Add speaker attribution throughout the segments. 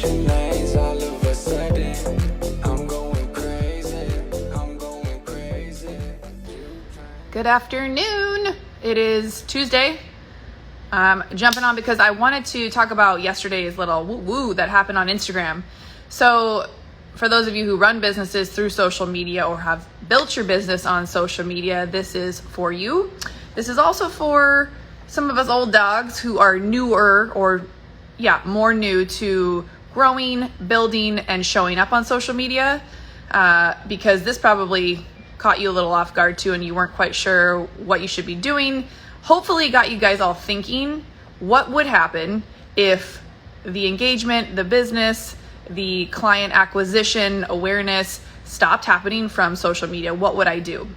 Speaker 1: Switching lanes all of a sudden. I'm going crazy.
Speaker 2: Good afternoon. It is Tuesday. Jumping on because I wanted to talk about yesterday's little woo-woo that happened on Instagram. So for those of you who run businesses through social media or have built your business on social media, this is for you. This is also for some of us old dogs who are newer more new to growing, building, and showing up on social media, because this probably caught you a little off guard too and you weren't quite sure what you should be doing. Hopefully got you guys all thinking what would happen if the engagement, the business, the client acquisition, awareness stopped happening from social media. What would I do?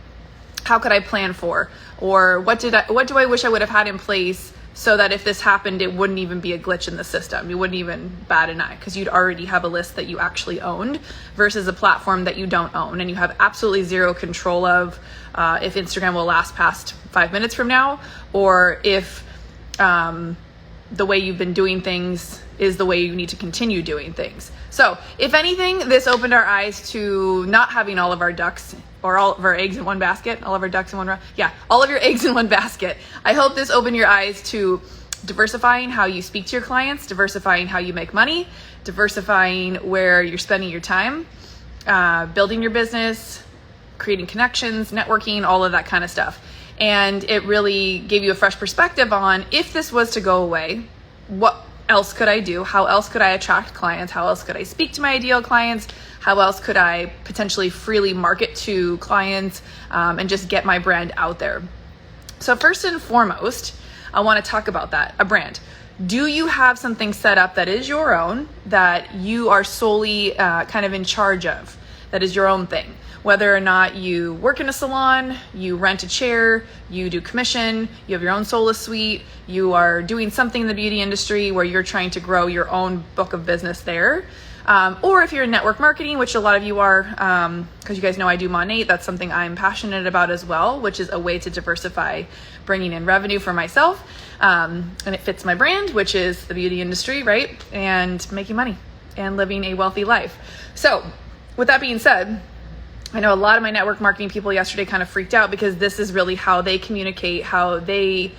Speaker 2: How could I plan for? Or what do I wish I would have had in place so that if this happened, it wouldn't even be a glitch in the system. You wouldn't even bat an eye because you'd already have a list that you actually owned versus a platform that you don't own and you have absolutely zero control of if Instagram will last past 5 minutes from now, or if the way you've been doing things is the way you need to continue doing things. So if anything, this opened our eyes to not having all of our ducks or all of our eggs in one basket, all of our ducks in one row. Yeah, all of your eggs in one basket. I hope this opened your eyes to diversifying how you speak to your clients, diversifying how you make money, diversifying where you're spending your time, building your business, creating connections, networking, all of that kind of stuff. And it really gave you a fresh perspective on if this was to go away, what else could I do? How else could I attract clients? How else could I speak to my ideal clients? How else could I potentially freely market to clients and just get my brand out there? So first and foremost, I want to talk about that, a brand. Do you have something set up that is your own, that you are solely kind of in charge of, that is your own thing? Whether or not you work in a salon, you rent a chair, you do commission, you have your own solo suite, you are doing something in the beauty industry where you're trying to grow your own book of business there. Or if you're in network marketing, which a lot of you are, because you guys know I do Monate, that's something I'm passionate about as well, which is a way to diversify bringing in revenue for myself. And it fits my brand, which is the beauty industry, right? And making money and living a wealthy life. So with that being said, I know a lot of my network marketing people yesterday kind of freaked out because this is really how they communicate, how they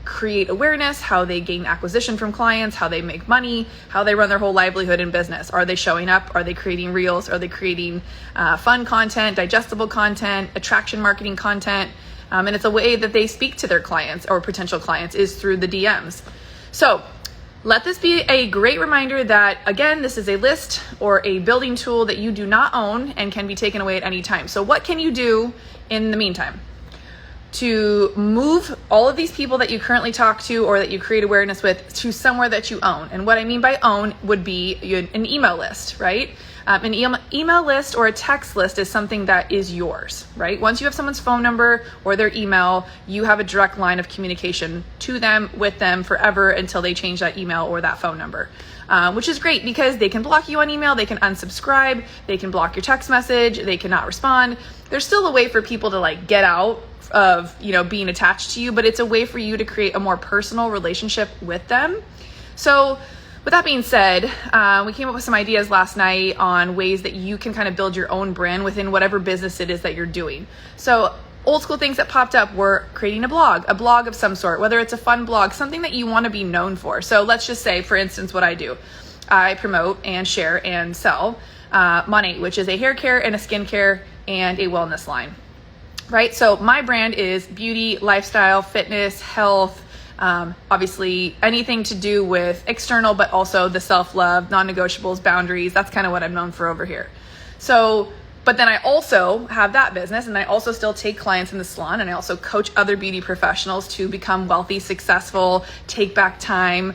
Speaker 2: create awareness, how they gain acquisition from clients, how they make money, how they run their whole livelihood in business. Are they showing up? Are they creating reels? Are they creating fun content, digestible content, attraction marketing content? And it's a way that they speak to their clients or potential clients is through the DMs. So let this be a great reminder that, again, this is a list or a building tool that you do not own and can be taken away at any time. So what can you do in the meantime to move all of these people that you currently talk to or that you create awareness with to somewhere that you own? And what I mean by own would be an email list, right? An email list or a text list is something that is yours, right? Once you have someone's phone number or their email, you have a direct line of communication to them, with them forever until they change that email or that phone number, which is great because they can block you on email, they can unsubscribe, they can block your text message, they cannot respond. There's still a way for people to get out of, being attached to you, but it's a way for you to create a more personal relationship with them. So with that being said, we came up with some ideas last night on ways that you can kind of build your own brand within whatever business it is that you're doing. So old school things that popped up were creating a blog of some sort, whether it's a fun blog, something that you want to be known for. So let's just say, for instance, what I do. I promote and share and sell Monate, which is a hair care and a skincare and a wellness line, right? So my brand is beauty, lifestyle, fitness, health, obviously anything to do with external, but also the self-love, non-negotiables, boundaries. That's kind of what I'm known for over here. So, but then I also have that business and I also still take clients in the salon and I also coach other beauty professionals to become wealthy, successful, take back time,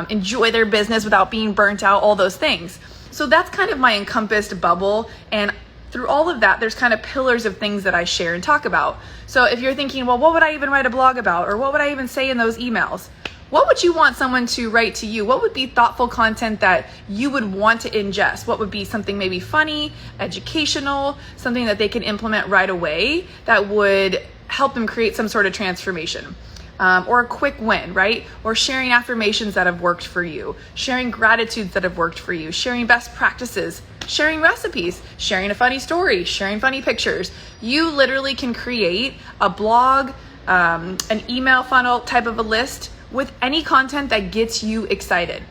Speaker 2: enjoy their business without being burnt out, all those things. So that's kind of my encompassed bubble. And through all of that, there's kind of pillars of things that I share and talk about. So if you're thinking, well, what would I even write a blog about? Or what would I even say in those emails? What would you want someone to write to you? What would be thoughtful content that you would want to ingest? What would be something maybe funny, educational, something that they can implement right away that would help them create some sort of transformation? or a quick win, right? Or sharing affirmations that have worked for you, sharing gratitudes that have worked for you, sharing best practices, sharing recipes, sharing a funny story, sharing funny pictures. You literally can create a blog, an email funnel type of a list with any content that gets you excited.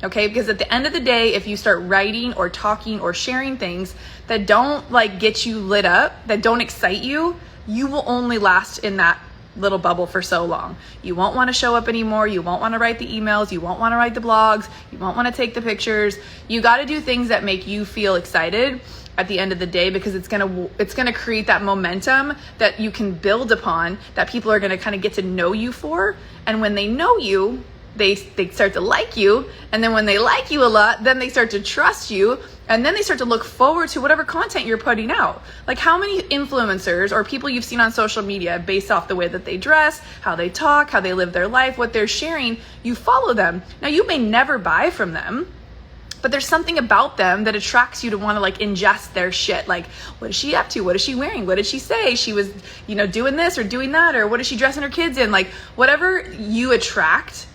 Speaker 2: Okay, because at the end of the day, if you start writing or talking or sharing things that don't like get you lit up, that don't excite you, you will only last in that little bubble for so long. You won't want to show up anymore. You won't want to write the emails. You won't want to write the blogs. You won't want to take the pictures. You got to do things that make you feel excited at the end of the day, because it's gonna create that momentum that you can build upon, that people are gonna kind of get to know you for. And when they know you, they start to like you. And then when they like you a lot, then they start to trust you. And then they start to look forward to whatever content you're putting out. Like how many influencers or people you've seen on social media based off the way that they dress, how they talk, how they live their life, what they're sharing, you follow them. Now you may never buy from them, but there's something about them that attracts you to want to like ingest their shit. Like, what is she up to? What is she wearing? What did she say? She was, doing this or doing that, or what is she dressing her kids in? Like whatever you attract,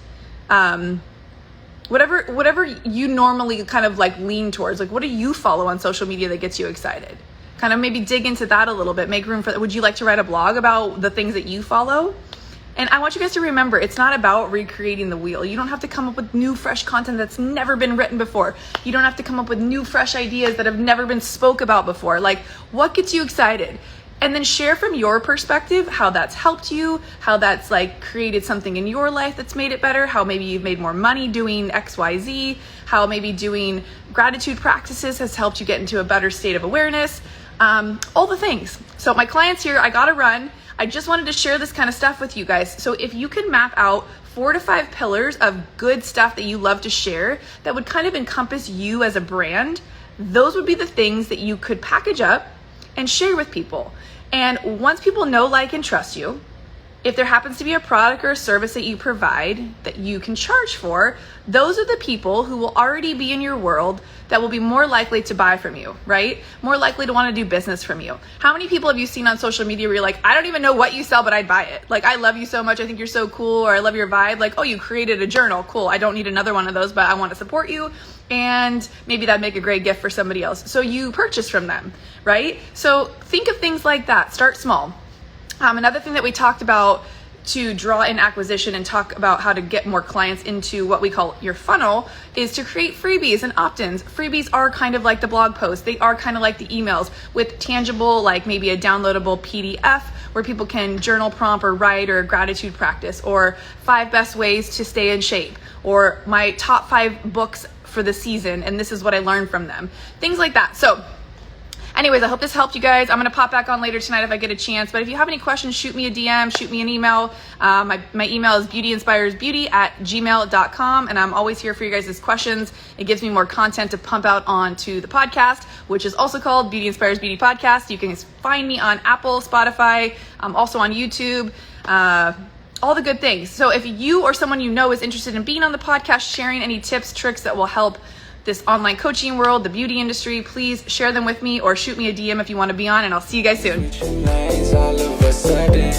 Speaker 2: whatever you normally kind of like lean towards, like what do you follow on social media that gets you excited? Kind of maybe dig into that a little bit, make room for that. Would you like to write a blog about the things that you follow? And I want you guys to remember, it's not about recreating the wheel. You don't have to come up with new, fresh content that's never been written before. You don't have to come up with new, fresh ideas that have never been spoke about before. Like, what gets you excited? And then share from your perspective how that's helped you, how that's like created something in your life that's made it better, how maybe you've made more money doing XYZ, how maybe doing gratitude practices has helped you get into a better state of awareness, all the things. So my clients here, I gotta run. I just wanted to share this kind of stuff with you guys. So if you can map out 4 to 5 pillars of good stuff that you love to share that would kind of encompass you as a brand, those would be the things that you could package up and share with people. And once people know, like, and trust you, if there happens to be a product or a service that you provide that you can charge for, those are the people who will already be in your world that will be more likely to buy from you, right? More likely to want to do business from you. How many people have you seen on social media where you're like, I don't even know what you sell, but I'd buy it. Like, I love you so much. I think you're so cool. Or I love your vibe. Like, oh, you created a journal. Cool. I don't need another one of those, but I want to support you. And maybe that'd make a great gift for somebody else. So you purchase from them, right? So think of things like that. Start small. Another thing that we talked about to draw in acquisition and talk about how to get more clients into what we call your funnel is to create freebies and opt-ins. Freebies are kind of like the blog posts. They are kind of like the emails with tangible, like maybe a downloadable PDF where people can journal prompt or write or gratitude practice, or 5 best ways to stay in shape, or my top 5 books for the season and this is what I learned from them. Things like that. So anyways, I hope this helped you guys. I'm going to pop back on later tonight if I get a chance. But if you have any questions, shoot me a DM, shoot me an email. My email is beautyinspiresbeauty@gmail.com. And I'm always here for you guys' questions. It gives me more content to pump out onto the podcast, which is also called Beauty Inspires Beauty Podcast. You can find me on Apple, Spotify, also on YouTube, all the good things. So if you or someone you know is interested in being on the podcast, sharing any tips, tricks that will help this online coaching world, the beauty industry, please share them with me or shoot me a DM if you want to be on, and I'll see you guys soon.
Speaker 1: All of a sudden,